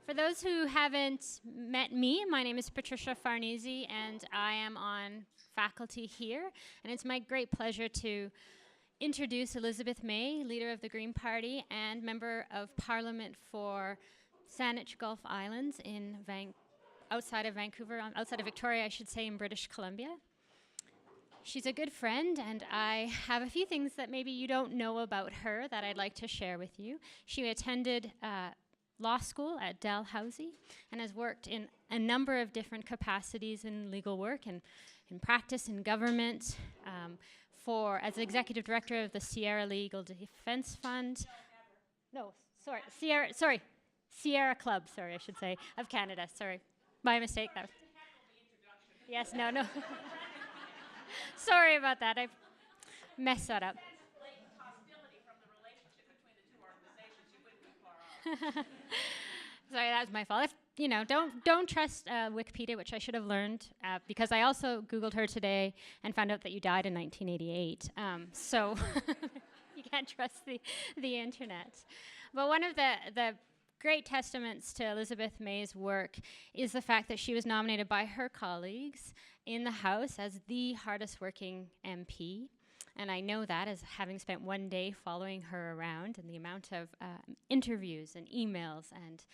For those who haven't met me, my name is Patricia Farnese, and I am on faculty here. And it's my great pleasure to introduce Elizabeth May, leader of the Green Party and member of Parliament for Saanich Gulf Islands in outside of Vancouver, outside of Victoria, I should say, in British Columbia. She's a good friend, and I have a few things that maybe you don't know about her that I'd like to share with you. She attended law school at Dalhousie and has worked in a number of different capacities in legal work and in practice in government, as executive director of the Sierra Legal Defense Fund. Sierra Club, I should say, of Canada. Sorry, my mistake. That was. Yes, no. Sorry about that. I messed that up. Sorry, that was my fault. Don't trust Wikipedia, which I should have learned because I also Googled her today and found out that you died in 1988. So you can't trust the internet. But one of the great testaments to Elizabeth May's work is the fact that she was nominated by her colleagues in the House as the hardest working MP. And I know that as having spent one day following her around, and the amount of interviews and emails and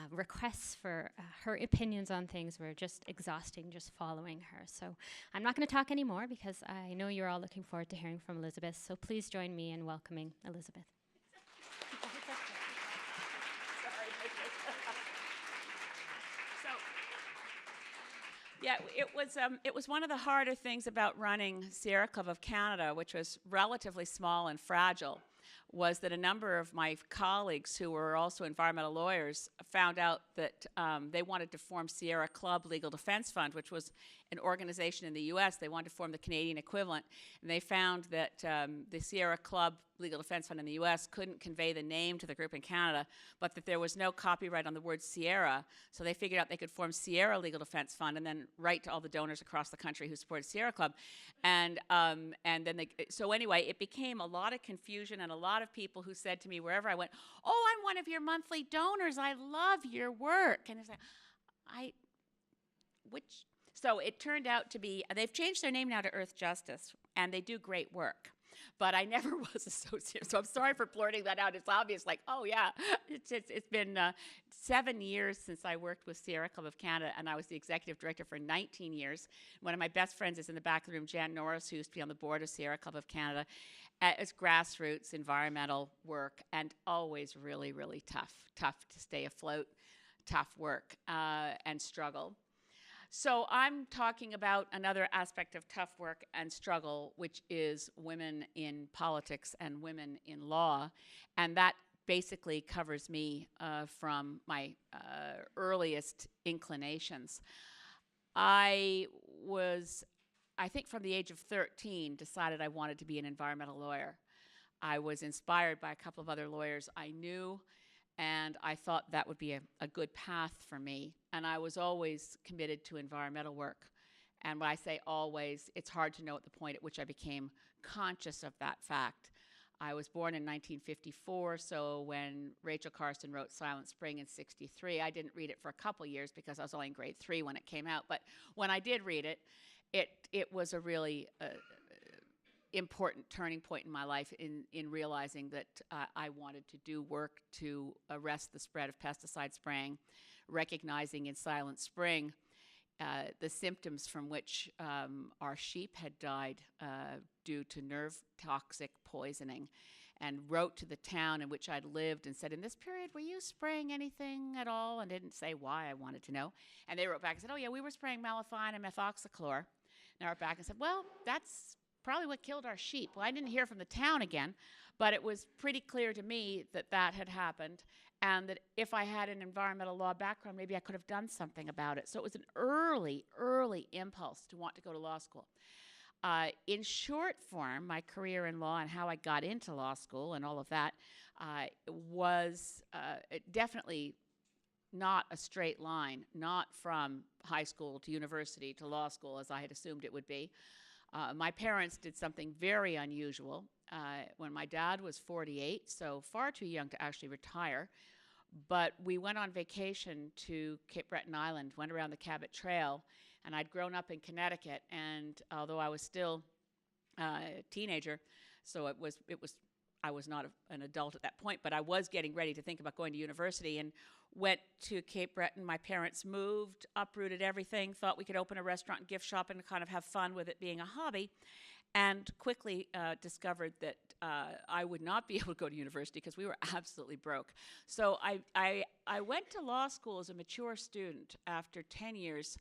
requests for her opinions on things were just exhausting just following her. So I'm not going to talk anymore because I know you're all looking forward to hearing from Elizabeth. So please join me in welcoming Elizabeth. Yeah, it was one of the harder things about running Sierra Club of Canada, which was relatively small and fragile, was that a number of my colleagues who were also environmental lawyers found out that they wanted to form Sierra Club Legal Defense Fund, which was an organization in the U.S. They wanted to form the Canadian equivalent, and they found that the Sierra Club Legal Defense Fund in the U.S. couldn't convey the name to the group in Canada, but that there was no copyright on the word Sierra, so they figured out they could form Sierra Legal Defense Fund and then write to all the donors across the country who supported Sierra Club. And then so anyway, it became a lot of confusion and a lot of people who said to me wherever I went, "Oh, I'm one of your monthly donors. I love your work." And it's like, So it turned out to be, they've changed their name now to Earth Justice, and they do great work. But I never was associated, so I'm sorry for blurting that out. It's obvious, like, oh yeah, it's been 7 years since I worked with Sierra Club of Canada, and I was the executive director for 19 years. One of my best friends is in the back of the room, Jan Norris, who used to be on the board of Sierra Club of Canada. It's grassroots environmental work, and always really, really tough to stay afloat, tough work, and struggle. So I'm talking about another aspect of tough work and struggle, which is women in politics and women in law. And that basically covers me from my earliest inclinations. I think from the age of 13, decided I wanted to be an environmental lawyer. I was inspired by a couple of other lawyers I knew, and I thought that would be a good path for me. And I was always committed to environmental work. And when I say always, it's hard to know at the point at which I became conscious of that fact. I was born in 1954, so when Rachel Carson wrote Silent Spring in '63, I didn't read it for a couple years because I was only in grade 3 when it came out. But when I did read it, it was a really important turning point in my life in realizing that I wanted to do work to arrest the spread of pesticide spraying, recognizing in Silent Spring the symptoms from which our sheep had died due to nerve toxic poisoning, and wrote to the town in which I'd lived and said, "In this period, were you spraying anything at all?" And didn't say why. I wanted to know. And they wrote back and said, "Oh yeah, we were spraying malathion and methoxychlor." And I wrote back and said, "Well, that's probably what killed our sheep." Well, I didn't hear from the town again, but it was pretty clear to me that that had happened, and that if I had an environmental law background, maybe I could have done something about it. So it was an early impulse to want to go to law school. In short form, my career in law and how I got into law school and all of that was definitely not a straight line, not from high school to university to law school as I had assumed it would be. My parents did something very unusual. When my dad was 48, so far too young to actually retire, But we went on vacation to Cape Breton Island, went around the Cabot Trail, and I'd grown up in Connecticut, and although I was still a teenager, so I was not an adult at that point, but I was getting ready to think about going to university and went to Cape Breton. My parents moved, uprooted everything, thought we could open a restaurant and gift shop and kind of have fun with it being a hobby, and quickly discovered that I would not be able to go to university because we were absolutely broke. So I went to law school as a mature student after 10 years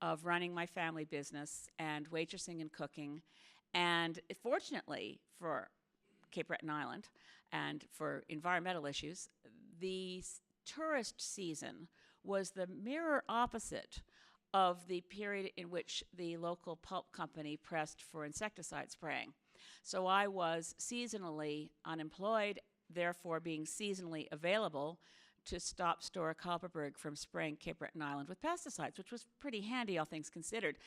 of running my family business and waitressing and cooking. And fortunately for Cape Breton Island and for environmental issues, the tourist season was the mirror opposite of the period in which the local pulp company pressed for insecticide spraying. So I was seasonally unemployed, therefore being seasonally available to stop Stora Kopparberg from spraying Cape Breton Island with pesticides, which was pretty handy, all things considered.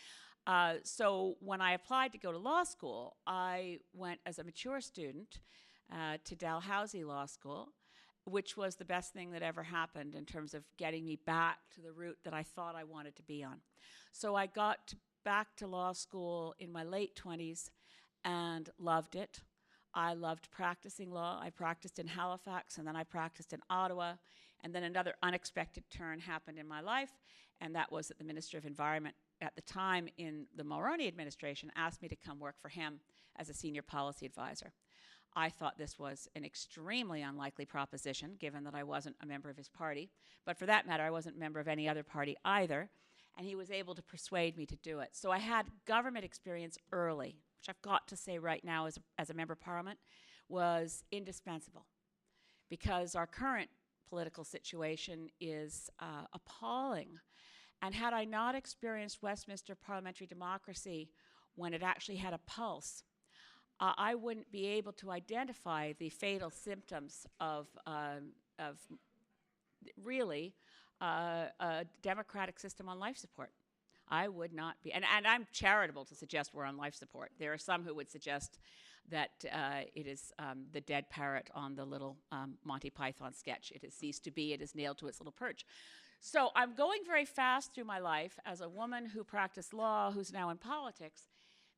So when I applied to go to law school, I went as a mature student to Dalhousie Law School, which was the best thing that ever happened in terms of getting me back to the route that I thought I wanted to be on. So I got back to law school in my late 20s and loved it. I loved practicing law. I practiced in Halifax, and then I practiced in Ottawa, and then another unexpected turn happened in my life, and that was that the Minister of Environment at the time in the Mulroney administration asked me to come work for him as a senior policy advisor. I thought this was an extremely unlikely proposition, given that I wasn't a member of his party. But for that matter, I wasn't a member of any other party either. And he was able to persuade me to do it. So I had government experience early, which I've got to say right now as a member of parliament was indispensable. Because our current political situation is appalling. And had I not experienced Westminster parliamentary democracy when it actually had a pulse, I wouldn't be able to identify the fatal symptoms of really a democratic system on life support. I would not be, and I'm charitable to suggest we're on life support. There are some who would suggest that it is the dead parrot on the little Monty Python sketch. It has ceased to be, it is nailed to its little perch. So I'm going very fast through my life as a woman who practiced law, who's now in politics,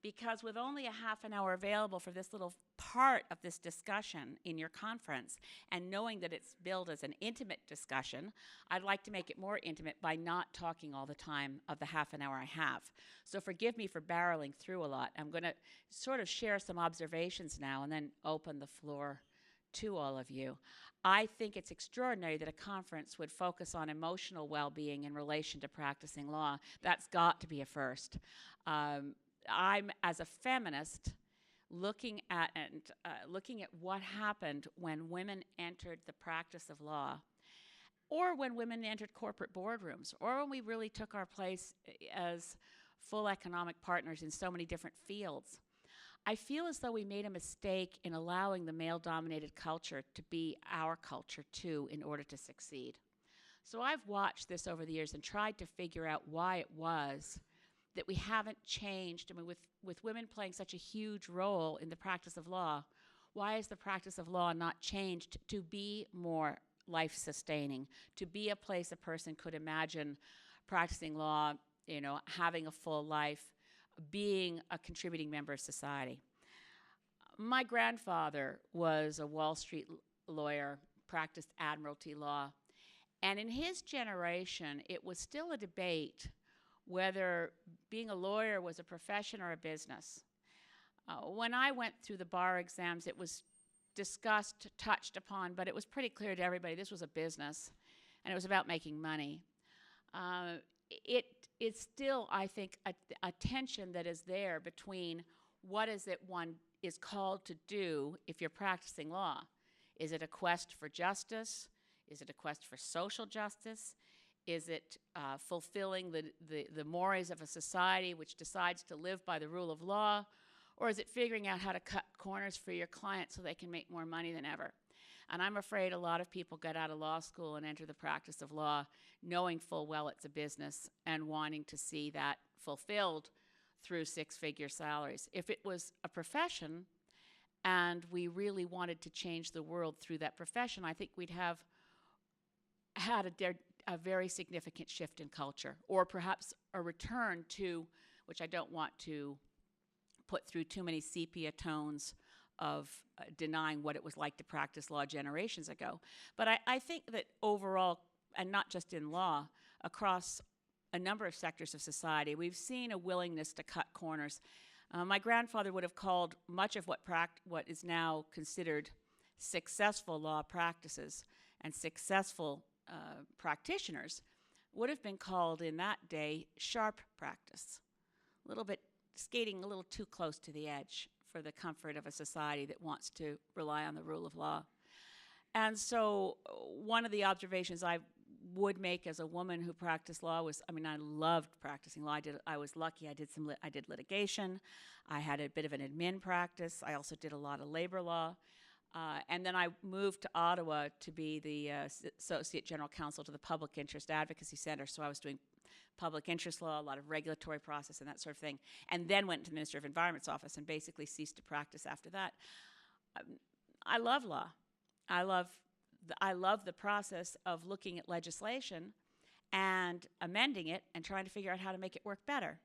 because with only a half an hour available for this little part of this discussion in your conference, and knowing that it's billed as an intimate discussion, I'd like to make it more intimate by not talking all the time of the half an hour I have. So forgive me for barreling through a lot. I'm going to sort of share some observations now and then open the floor to all of you. I think it's extraordinary that a conference would focus on emotional well-being in relation to practicing law. That's got to be a first. I'm, as a feminist, looking at what happened when women entered the practice of law, or when women entered corporate boardrooms, or when we really took our place as full economic partners in so many different fields. I feel as though we made a mistake in allowing the male-dominated culture to be our culture too in order to succeed. So I've watched this over the years and tried to figure out why it was that we haven't changed. I mean, with women playing such a huge role in the practice of law, why is the practice of law not changed to be more life-sustaining, to be a place a person could imagine practicing law, you know, having a full life, being a contributing member of society? My grandfather was a Wall Street lawyer, practiced admiralty law, and in his generation, it was still a debate whether being a lawyer was a profession or a business. When I went through the bar exams, it was discussed, touched upon, but it was pretty clear to everybody this was a business, and it was about making money. It's still, I think, a tension that is there between what is it one is called to do if you're practicing law. Is it a quest for justice? Is it a quest for social justice? Is it fulfilling the mores of a society which decides to live by the rule of law? Or is it figuring out how to cut corners for your clients so they can make more money than ever? And I'm afraid a lot of people get out of law school and enter the practice of law knowing full well it's a business and wanting to see that fulfilled through six-figure salaries. If it was a profession and we really wanted to change the world through that profession, I think we'd have had a very significant shift in culture, or perhaps a return to, which I don't want to put through too many sepia tones of denying what it was like to practice law generations ago. But I think that overall, and not just in law, across a number of sectors of society, we've seen a willingness to cut corners. My grandfather would have called much of what is now considered successful law practices and successful practitioners would have been called in that day sharp practice. A little bit skating a little too close to the edge for the comfort of a society that wants to rely on the rule of law. And so one of the observations I would make as a woman who practiced law was, I mean, I loved practicing law. I was lucky. I did litigation. I had a bit of an admin practice. I also did a lot of labor law. And then I moved to Ottawa to be the Associate General Counsel to the Public Interest Advocacy Center. So I was doing public interest law, a lot of regulatory process and that sort of thing, and then went to the Minister of Environment's office and basically ceased to practice after that. I love law. I love the process of looking at legislation and amending it and trying to figure out how to make it work better.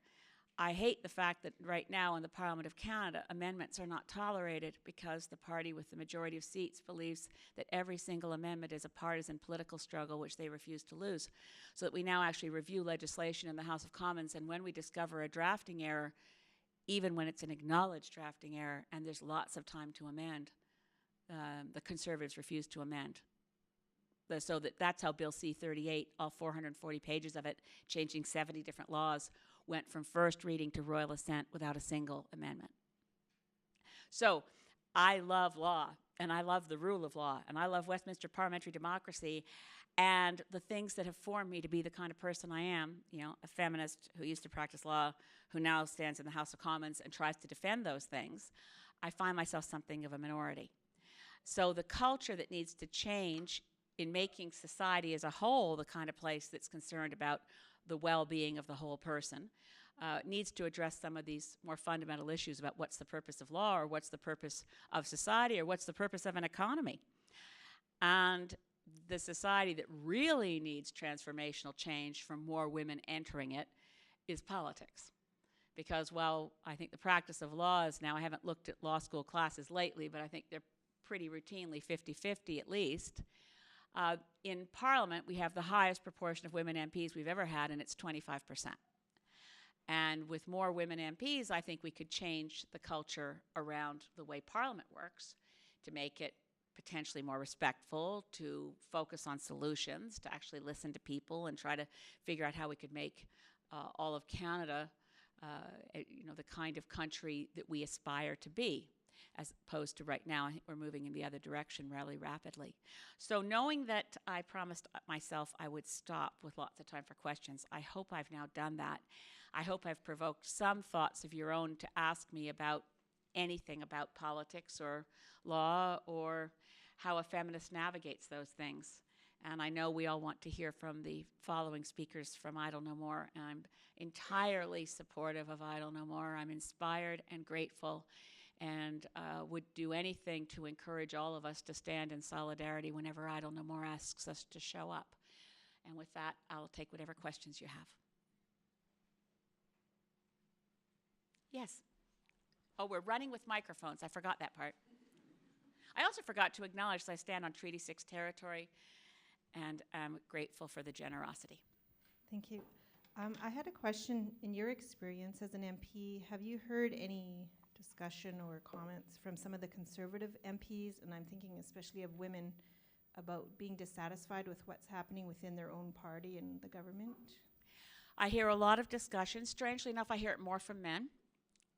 I hate the fact that right now in the Parliament of Canada, amendments are not tolerated because the party with the majority of seats believes that every single amendment is a partisan political struggle which they refuse to lose. So that we now actually review legislation in the House of Commons, and when we discover a drafting error, even when it's an acknowledged drafting error and there's lots of time to amend, the Conservatives refuse to amend. So that's how Bill C-38, all 440 pages of it, changing 70 different laws, went from first reading to royal assent without a single amendment. So I love law, and I love the rule of law, and I love Westminster parliamentary democracy, and the things that have formed me to be the kind of person I am, you know, a feminist who used to practice law, who now stands in the House of Commons and tries to defend those things. I find myself something of a minority. So the culture that needs to change in making society as a whole the kind of place that's concerned about the well-being of the whole person, needs to address some of these more fundamental issues about what's the purpose of law, or what's the purpose of society, or what's the purpose of an economy. And the society that really needs transformational change from more women entering it is politics. Because while I think the practice of law is now, I haven't looked at law school classes lately, but I think they're pretty routinely 50-50 at least. In Parliament, we have the highest proportion of women MPs we've ever had, and it's 25%. And with more women MPs, I think we could change the culture around the way Parliament works to make it potentially more respectful, to focus on solutions, to actually listen to people and try to figure out how we could make all of Canada the kind of country that we aspire to be, as opposed to right now, I think we're moving in the other direction really rapidly. So knowing that I promised myself I would stop with lots of time for questions, I hope I've now done that. I hope I've provoked some thoughts of your own to ask me about anything about politics or law or how a feminist navigates those things. And I know we all want to hear from the following speakers from Idle No More, and I'm entirely supportive of Idle No More. I'm inspired and grateful, and would do anything to encourage all of us to stand in solidarity whenever Idle No More asks us to show up. And with that, I'll take whatever questions you have. Yes. Oh, we're running with microphones. I forgot that part. I also forgot to acknowledge that I stand on Treaty 6 territory, and I'm grateful for the generosity. Thank you. I had a question. In your experience as an MP, have you heard any discussion or comments from some of the Conservative MPs, and I'm thinking especially of women, about being dissatisfied with what's happening within their own party and the government? I hear a lot of discussion. Strangely enough, I hear it more from men.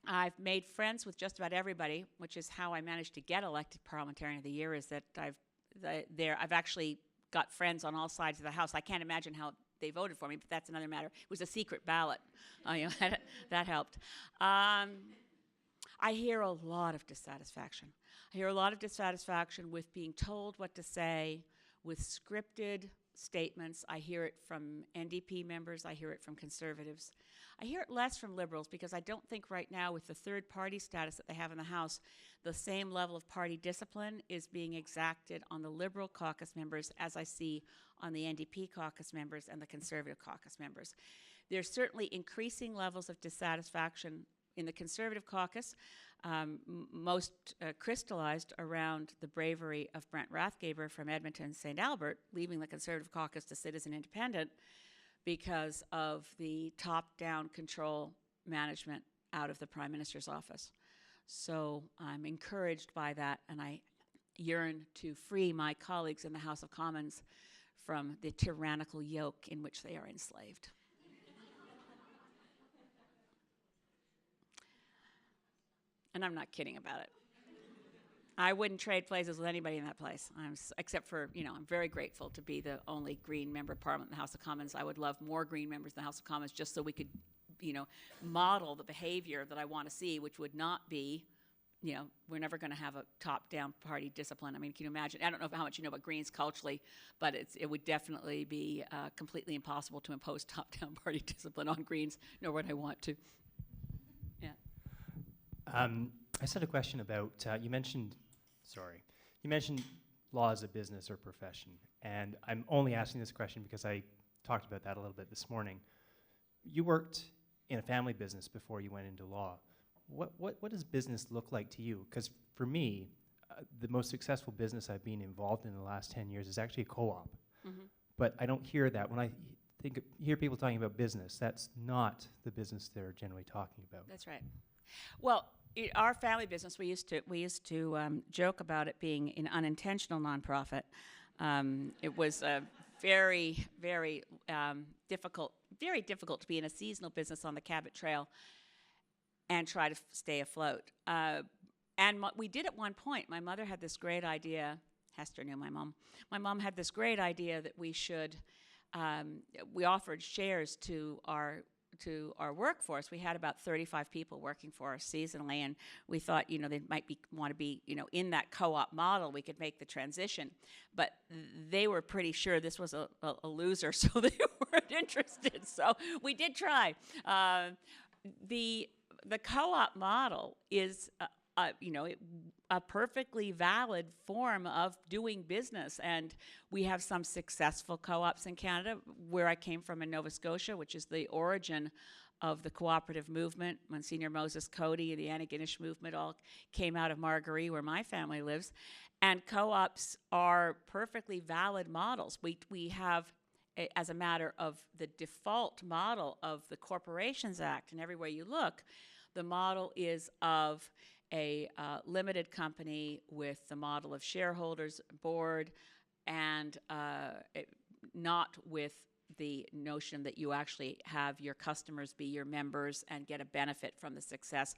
I've made friends with just about everybody, which is how I managed to get elected Parliamentarian of the Year, is that I've actually got friends on all sides of the House. I can't imagine how they voted for me, but that's another matter. It was a secret ballot. That helped. I hear a lot of dissatisfaction. I hear a lot of dissatisfaction with being told what to say, with scripted statements. I hear it from NDP members. I hear it from Conservatives. I hear it less from Liberals, because I don't think right now, with the third party status that they have in the House, the same level of party discipline is being exacted on the Liberal caucus members as I see on the NDP caucus members and the Conservative caucus members. There's certainly increasing levels of dissatisfaction in the Conservative caucus, most crystallized around the bravery of Brent Rathgaber from Edmonton St. Albert, leaving the Conservative caucus to sit as an independent because of the top-down control management out of the Prime Minister's office. So I'm encouraged by that, and I yearn to free my colleagues in the House of Commons from the tyrannical yoke in which they are enslaved. And I'm not kidding about it. I wouldn't trade places with anybody in that place, except for, I'm very grateful to be the only Green member of Parliament in the House of Commons. I would love more Green members in the House of Commons just so we could, model the behavior that I want to see, which would not be, we're never going to have a top-down party discipline. I mean, can you imagine? I don't know how much you know about Greens culturally, but it would definitely be completely impossible to impose top-down party discipline on Greens, nor would I want to. Yeah. I just had a question about, you mentioned law as a business or profession, and I'm only asking this question because I talked about that a little bit this morning. You worked in a family business before you went into law. What does business look like to you? Because for me, the most successful business I've been involved in the last 10 years is actually a co-op. Mm-hmm. But I don't hear that. When I hear people talking about business, that's not the business they're generally talking about. That's right. Well, our family business, we used to joke about it being an unintentional nonprofit. It was very, very difficult to be in a seasonal business on the Cabot Trail and try to stay afloat. And we did at one point. My mother had this great idea. Hester knew my mom. My mom had this great idea that we should. We offered shares to our workforce. We had about 35 people working for us seasonally, and we thought, they might want to be, in that co-op model. We could make the transition, but they were pretty sure this was a loser, so they weren't interested. So we did try. The co-op model is, a perfectly valid form of doing business, and we have some successful co-ops in Canada. Where I came from in Nova Scotia, which is the origin of the cooperative movement, Monsignor Moses Cody and the Antigonish movement all came out of Margaree, where my family lives, and co-ops are perfectly valid models. We have, as a matter of the default model of the Corporations Act, and everywhere you look, the model is of a limited company with the model of shareholders, board, and not with the notion that you actually have your customers be your members and get a benefit from the success.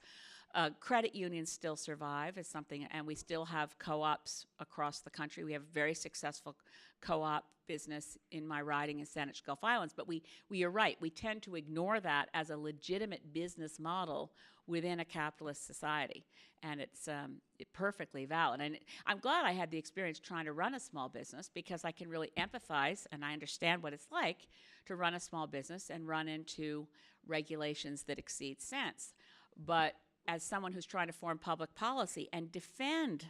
Credit unions still survive as something, and we still have co-ops across the country. We have very successful co-op business in my riding in Saanich Gulf Islands, but you're right, we tend to ignore that as a legitimate business model within a capitalist society, and it's perfectly valid. And I'm glad I had the experience trying to run a small business, because I can really empathize and I understand what it's like to run a small business and run into regulations that exceed sense. But as someone who's trying to form public policy and defend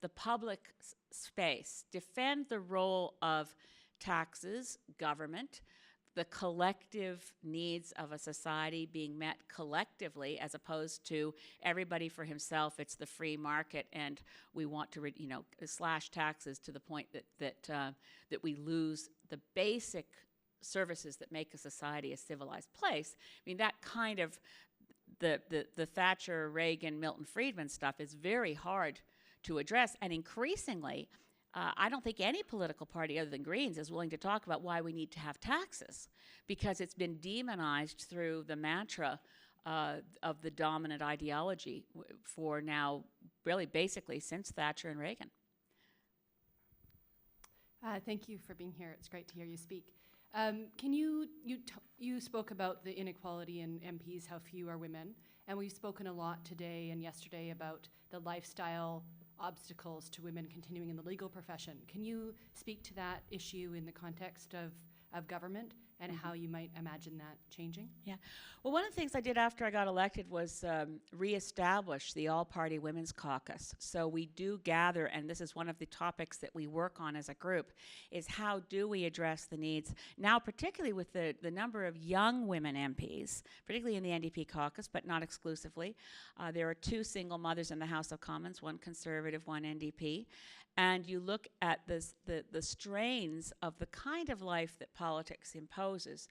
the public space, defend the role of taxes, government, the collective needs of a society being met collectively, as opposed to everybody for himself, it's the free market, and we want to slash taxes to the point that we lose the basic services that make a society a civilized place. I mean, that kind of the Thatcher, Reagan, Milton Friedman stuff is very hard to address, and increasingly, I don't think any political party other than Greens is willing to talk about why we need to have taxes, because it's been demonized through the mantra of the dominant ideology for now, really basically since Thatcher and Reagan. Thank you for being here. It's great to hear you speak. Can you spoke about the inequality in MPs, how few are women, and we've spoken a lot today and yesterday about the lifestyle obstacles to women continuing in the legal profession. Can you speak to that issue in the context of of government and how you might imagine that changing? Yeah. Well, one of the things I did after I got elected was reestablish the All-Party Women's Caucus. So we do gather, and this is one of the topics that we work on as a group, is how do we address the needs, now particularly with the number of young women MPs, particularly in the NDP caucus, but not exclusively. There are 2 single mothers in the House of Commons, 1 Conservative, 1 NDP. And you look at the strains of the kind of life that politics imposes,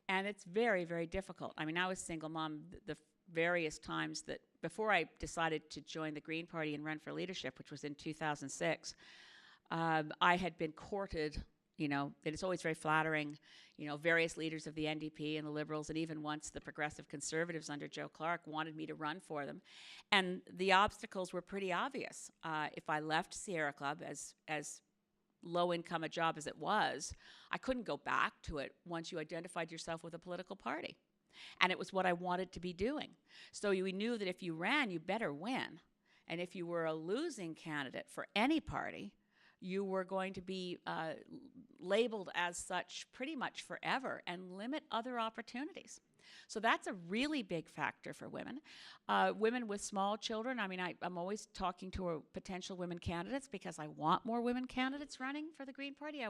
and it's very, very difficult. I mean, I was single mom the various times that, before I decided to join the Green Party and run for leadership, which was in 2006, I had been courted, and it's always very flattering, various leaders of the NDP and the Liberals, and even once the Progressive Conservatives under Joe Clark wanted me to run for them. And the obstacles were pretty obvious. If I left Sierra Club, as low-income a job as it was, I couldn't go back to it once you identified yourself with a political party. And it was what I wanted to be doing. So we knew that if you ran, you better win. And if you were a losing candidate for any party, you were going to be labeled as such pretty much forever and limit other opportunities. So that's a really big factor for women. Women with small children, I mean, I'm always talking to potential women candidates because I want more women candidates running for the Green Party.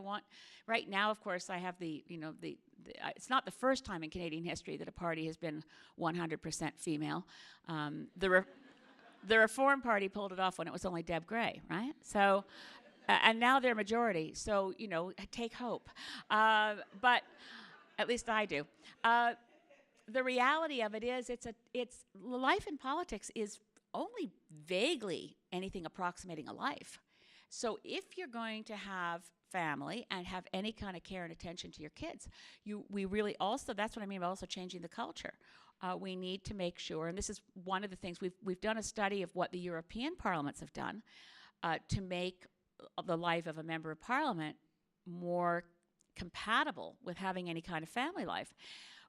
Right now, of course, I have it's not the first time in Canadian history that a party has been 100% female. The Reform Party pulled it off when it was only Deb Gray, right? So. And now they're majority, so, take hope. But at least I do. The reality of it is it's life in politics is only vaguely anything approximating a life. So if you're going to have family and have any kind of care and attention to your kids, we really also, that's what I mean by also changing the culture. We need to make sure, and this is one of the things, we've done a study of what the European parliaments have done to make the life of a member of parliament more compatible with having any kind of family life.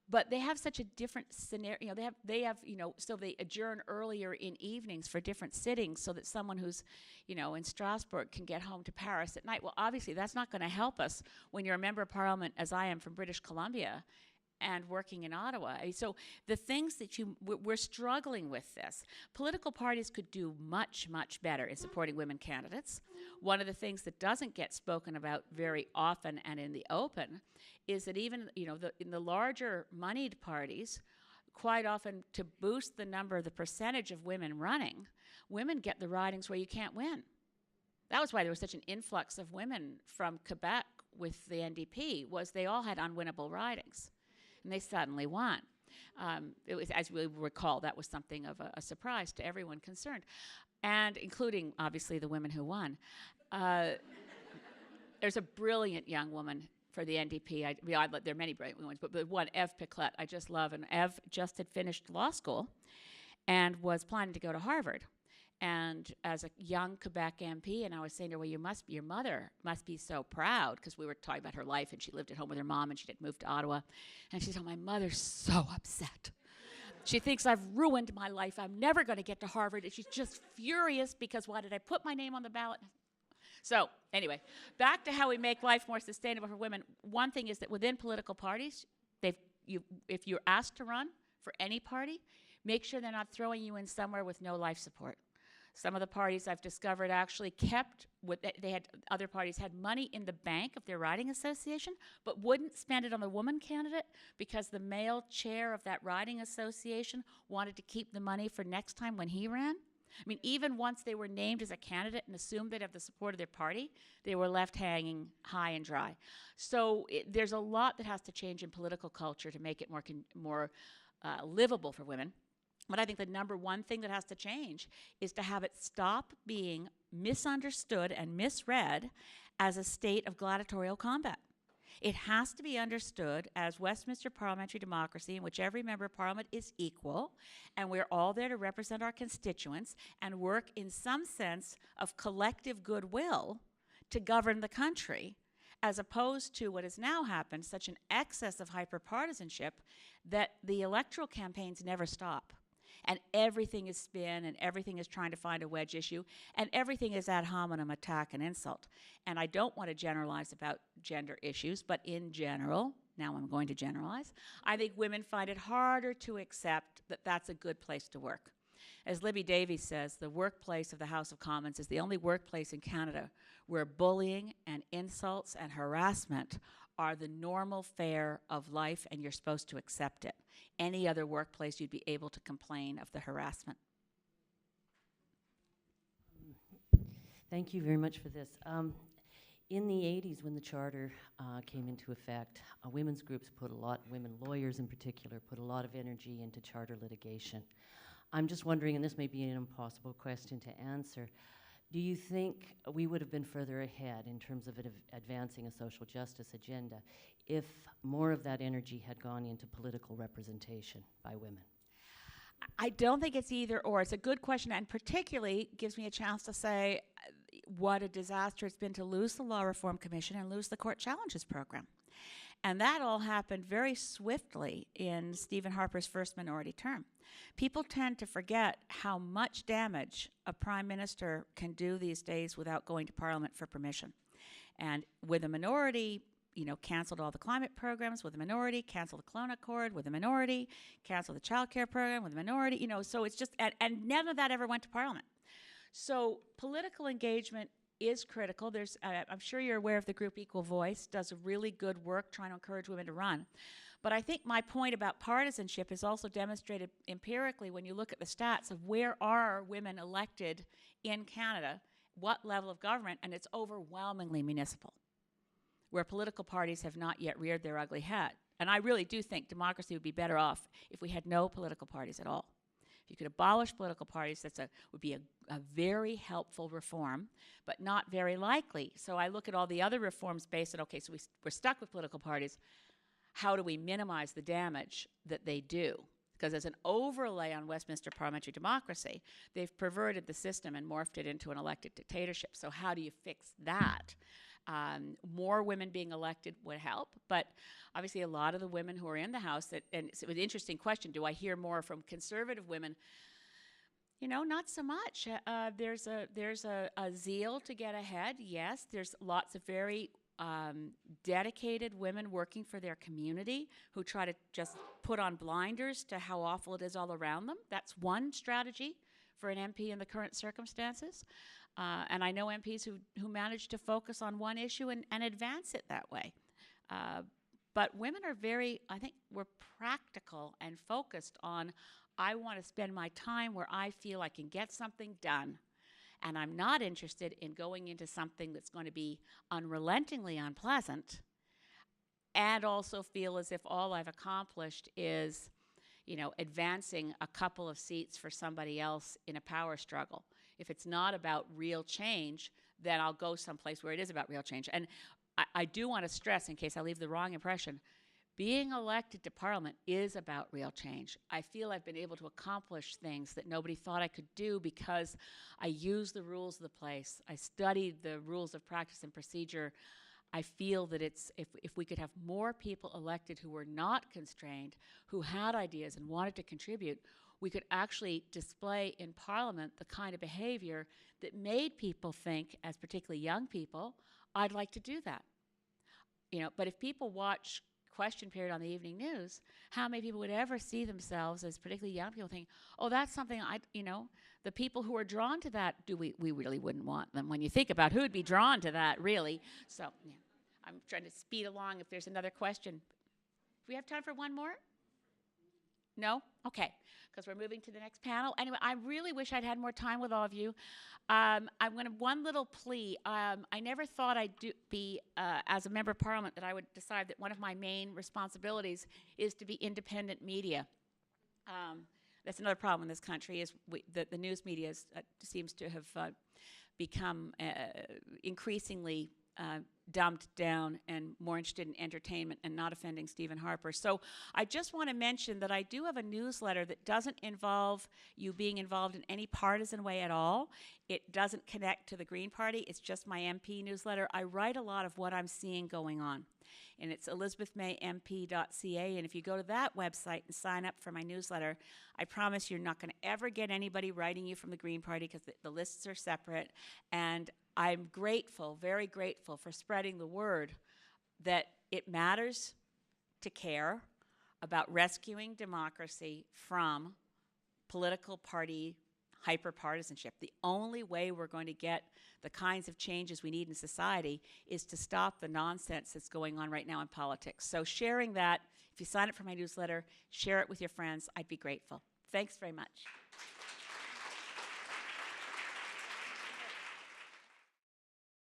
But they have such a different scenario. They have so they adjourn earlier in evenings for different sittings so that someone who's, in Strasbourg can get home to Paris at night. Well, obviously that's not going to help us when you're a member of parliament, as I am, from British Columbia and working in Ottawa. So the things that we're struggling with this. Political parties could do much, much better in supporting women candidates. One of the things that doesn't get spoken about very often and in the open is that even, in the larger moneyed parties, quite often to boost the percentage of women running, women get the ridings where you can't win. That was why there was such an influx of women from Quebec with the NDP, was they all had unwinnable ridings. And they suddenly won. It was, as we recall, that was something of a surprise to everyone concerned, and including, obviously, the women who won. There's a brilliant young woman for the NDP. There are many brilliant women, but the one, Eve Piclet, I just love. And Eve just had finished law school and was planning to go to Harvard. And as a young Quebec MP, and I was saying to her, well, your mother must be so proud, because we were talking about her life, and she lived at home with her mom, and she had moved to Ottawa. And she said, my mother's so upset. She thinks I've ruined my life. I'm never going to get to Harvard. And she's just furious because why did I put my name on the ballot? So anyway, back to how we make life more sustainable for women. One thing is that within political parties, if you're asked to run for any party, make sure they're not throwing you in somewhere with no life support. Some of the parties I've discovered actually other parties had money in the bank of their riding association, but wouldn't spend it on the woman candidate because the male chair of that riding association wanted to keep the money for next time when he ran. I mean, even once they were named as a candidate and assumed they'd have the support of their party, they were left hanging high and dry. So there's a lot that has to change in political culture to make it more livable for women. But I think the number one thing that has to change is to have it stop being misunderstood and misread as a state of gladiatorial combat. It has to be understood as Westminster parliamentary democracy, in which every member of parliament is equal, and we're all there to represent our constituents and work in some sense of collective goodwill to govern the country, as opposed to what has now happened, such an excess of hyperpartisanship that the electoral campaigns never stop. and everything is spin, and everything is trying to find a wedge issue, and everything is ad hominem attack and insult. And I don't want to generalize about gender issues, but in general, now I'm going to generalize, I think women find it harder to accept that that's a good place to work. As Libby Davies says, the workplace of the House of Commons is the only workplace in Canada where bullying and insults and harassment are the normal fare of life, and you're supposed to accept it. Any other workplace, you'd be able to complain of the harassment. Thank you very much for this. In the 80s, when the charter came into effect, women's groups women lawyers in particular, put a lot of energy into charter litigation. I'm just wondering, and this may be an impossible question to answer, do you think we would have been further ahead in terms of advancing a social justice agenda if more of that energy had gone into political representation by women? I don't think it's either or. It's a good question, and particularly gives me a chance to say what a disaster it's been to lose the Law Reform Commission and lose the Court Challenges Program. And that all happened very swiftly in Stephen Harper's first minority term. People tend to forget how much damage a prime minister can do these days without going to Parliament for permission. And with a minority, canceled all the climate programs with a minority, canceled the Kelowna Accord with a minority, canceled the child care program with a minority, so it's just, and none of that ever went to Parliament. So political engagement is critical. I'm sure you're aware of the group Equal Voice, does a really good work trying to encourage women to run. But I think my point about partisanship is also demonstrated empirically when you look at the stats of where are women elected in Canada, what level of government, and it's overwhelmingly municipal, where political parties have not yet reared their ugly head. And I really do think democracy would be better off if we had no political parties at all. If you could abolish political parties, would be a very helpful reform, but not very likely. So I look at all the other reforms based on, okay, so we're stuck with political parties. How do we minimize the damage that they do? Because as an overlay on Westminster parliamentary democracy, they've perverted the system and morphed it into an elected dictatorship. So how do you fix that? More women being elected would help, but obviously a lot of the women who are in the House, and it's an interesting question, do I hear more from conservative women? Not so much. There's a zeal to get ahead, yes. There's lots of very dedicated women working for their community who try to just put on blinders to how awful it is all around them. That's one strategy for an MP in the current circumstances. And I know MPs who manage to focus on one issue and advance it that way. But women are we're practical and focused on, I want to spend my time where I feel I can get something done. And I'm not interested in going into something that's going to be unrelentingly unpleasant and also feel as if all I've accomplished is, advancing a couple of seats for somebody else in a power struggle. If it's not about real change, then I'll go someplace where it is about real change. And I do want to stress, in case I leave the wrong impression, being elected to Parliament is about real change. I feel I've been able to accomplish things that nobody thought I could do because I used the rules of the place. I studied the rules of practice and procedure. I feel that if we could have more people elected who were not constrained, who had ideas and wanted to contribute, we could actually display in Parliament the kind of behavior that made people think, as particularly young people, I'd like to do that. But if people watch Question Period on the evening news, how many people would ever see themselves as particularly young people thinking, oh, that's something the people who are drawn to that, we really wouldn't want them. When you think about who would be drawn to that, really. So, yeah, I'm trying to speed along if there's another question. Do we have time for one more? No? Okay, because we're moving to the next panel. Anyway, I really wish I'd had more time with all of you. I'm going to one little plea. I never thought I'd be, as a member of Parliament, that I would decide that one of my main responsibilities is to be independent media. That's another problem in this country, is the news media seems to have become increasingly dumbed down and more interested in entertainment and not offending Stephen Harper. So I just want to mention that I do have a newsletter that doesn't involve you being involved in any partisan way at all. It doesn't connect to the Green Party. It's just my MP newsletter. I write a lot of what I'm seeing going on. and it's elizabethmaymp.ca. And if you go to that website and sign up for my newsletter, I promise you're not going to ever get anybody writing you from the Green Party, because the lists are separate. And I'm grateful, very grateful, for spreading the word that it matters to care about rescuing democracy from political party hyperpartisanship. The only way we're going to get the kinds of changes we need in society is to stop the nonsense that's going on right now in politics. So sharing that, if you sign up for my newsletter, share it with your friends, I'd be grateful. Thanks very much.